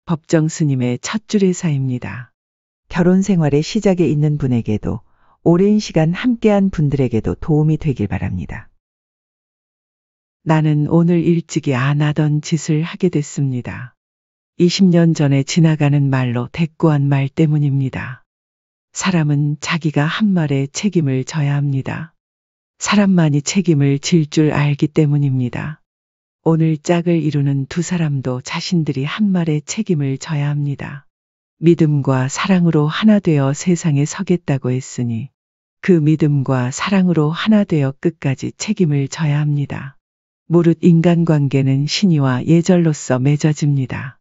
법정 스님의 첫 주례사입니다. 결혼 생활의 시작에 있는 분에게도 오랜 시간 함께한 분들에게도 도움이 되길 바랍니다. 나는 오늘 일찍이 안 하던 짓을 하게 됐습니다. 20년 전에 지나가는 말로 대꾸한 말 때문입니다. 사람은 자기가 한 말에 책임을 져야 합니다. 사람만이 책임을 질 줄 알기 때문입니다. 오늘 짝을 이루는 두 사람도 자신들이 한 말에 책임을 져야 합니다. 믿음과 사랑으로 하나 되어 세상에 서겠다고 했으니 그 믿음과 사랑으로 하나 되어 끝까지 책임을 져야 합니다. 무릇 인간관계는 신의와 예절로서 맺어집니다.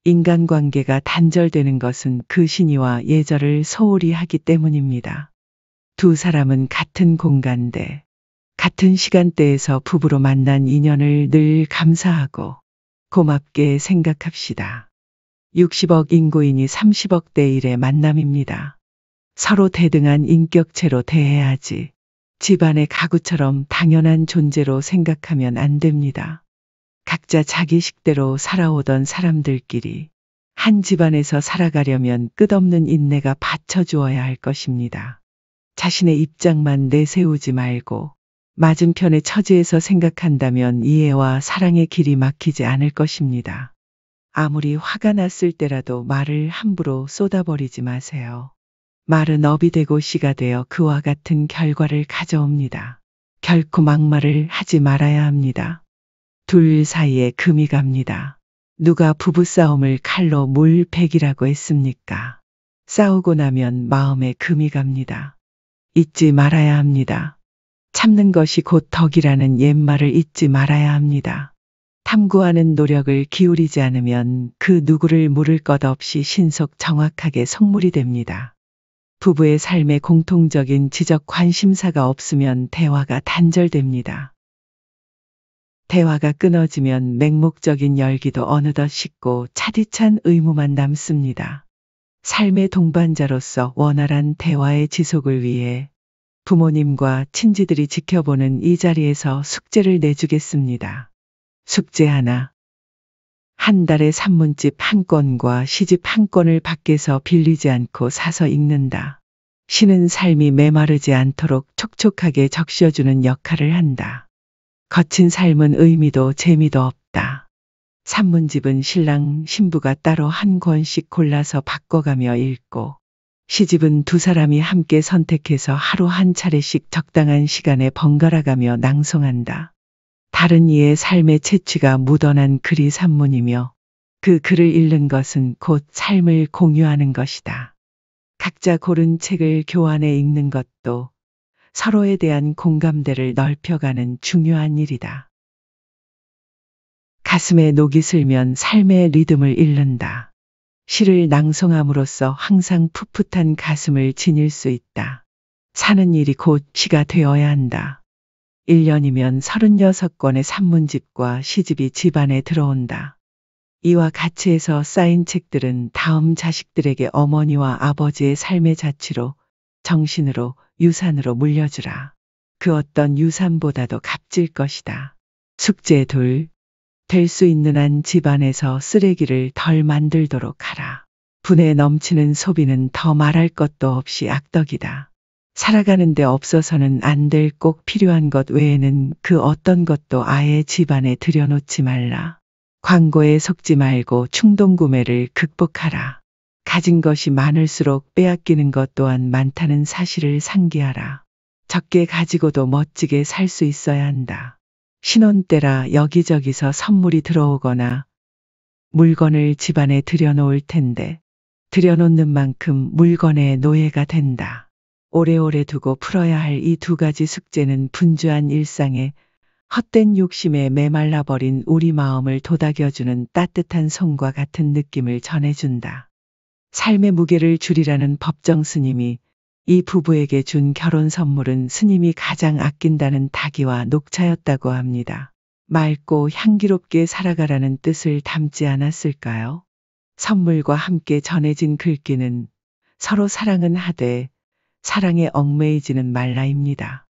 인간관계가 단절되는 것은 그 신의와 예절을 소홀히 하기 때문입니다. 두 사람은 같은 공간대, 같은 시간대에서 부부로 만난 인연을 늘 감사하고 고맙게 생각합시다. 60억 인구인이 30억 대 1의 만남입니다. 서로 대등한 인격체로 대해야지 집안의 가구처럼 당연한 존재로 생각하면 안 됩니다. 각자 자기 식대로 살아오던 사람들끼리 한 집안에서 살아가려면 끝없는 인내가 받쳐주어야 할 것입니다. 자신의 입장만 내세우지 말고 맞은편의 처지에서 생각한다면 이해와 사랑의 길이 막히지 않을 것입니다. 아무리 화가 났을 때라도 말을 함부로 쏟아버리지 마세요. 말은 업이 되고 씨가 되어 그와 같은 결과를 가져옵니다. 결코 막말을 하지 말아야 합니다. 둘 사이에 금이 갑니다. 누가 부부싸움을 칼로 물백이라고 했습니까? 싸우고 나면 마음에 금이 갑니다. 잊지 말아야 합니다. 참는 것이 곧 덕이라는 옛말을 잊지 말아야 합니다. 탐구하는 노력을 기울이지 않으면 그 누구를 물을 것 없이 신속 정확하게 성물이 됩니다. 부부의 삶에 공통적인 지적 관심사가 없으면 대화가 단절됩니다. 대화가 끊어지면 맹목적인 열기도 어느덧 식고 차디찬 의무만 남습니다. 삶의 동반자로서 원활한 대화의 지속을 위해 부모님과 친지들이 지켜보는 이 자리에서 숙제를 내주겠습니다. 숙제 하나. 한 달에 산문집 한 권과 시집 한 권을 밖에서 빌리지 않고 사서 읽는다. 시는 삶이 메마르지 않도록 촉촉하게 적셔주는 역할을 한다. 거친 삶은 의미도 재미도 없다. 산문집은 신랑, 신부가 따로 한 권씩 골라서 바꿔가며 읽고 시집은 두 사람이 함께 선택해서 하루 한 차례씩 적당한 시간에 번갈아가며 낭송한다. 다른 이의 삶의 채취가 묻어난 글이 산문이며 그 글을 읽는 것은 곧 삶을 공유하는 것이다. 각자 고른 책을 교환해 읽는 것도 서로에 대한 공감대를 넓혀가는 중요한 일이다. 가슴에 녹이 슬면 삶의 리듬을 잃는다. 시를 낭송함으로써 항상 풋풋한 가슴을 지닐 수 있다. 사는 일이 곧 시가 되어야 한다. 1년이면 36권의 산문집과 시집이 집안에 들어온다. 이와 같이 해서 쌓인 책들은 다음 자식들에게 어머니와 아버지의 삶의 자취로, 정신으로, 유산으로 물려주라. 그 어떤 유산보다도 값질 것이다. 숙제 둘. 될 수 있는 한 집안에서 쓰레기를 덜 만들도록 하라. 분에 넘치는 소비는 더 말할 것도 없이 악덕이다. 살아가는데 없어서는 안 될 꼭 필요한 것 외에는 그 어떤 것도 아예 집안에 들여놓지 말라. 광고에 속지 말고 충동구매를 극복하라. 가진 것이 많을수록 빼앗기는 것 또한 많다는 사실을 상기하라. 적게 가지고도 멋지게 살 수 있어야 한다. 신혼 때라 여기저기서 선물이 들어오거나 물건을 집안에 들여놓을 텐데 들여놓는 만큼 물건의 노예가 된다. 오래오래 두고 풀어야 할 이 두 가지 숙제는 분주한 일상에 헛된 욕심에 메말라버린 우리 마음을 도닥여주는 따뜻한 손과 같은 느낌을 전해준다. 삶의 무게를 줄이라는 법정 스님이 이 부부에게 준 결혼 선물은 스님이 가장 아낀다는 닭이와 녹차였다고 합니다. 맑고 향기롭게 살아가라는 뜻을 담지 않았을까요? 선물과 함께 전해진 글귀는 서로 사랑은 하되 사랑에 얽매이지는 말라입니다.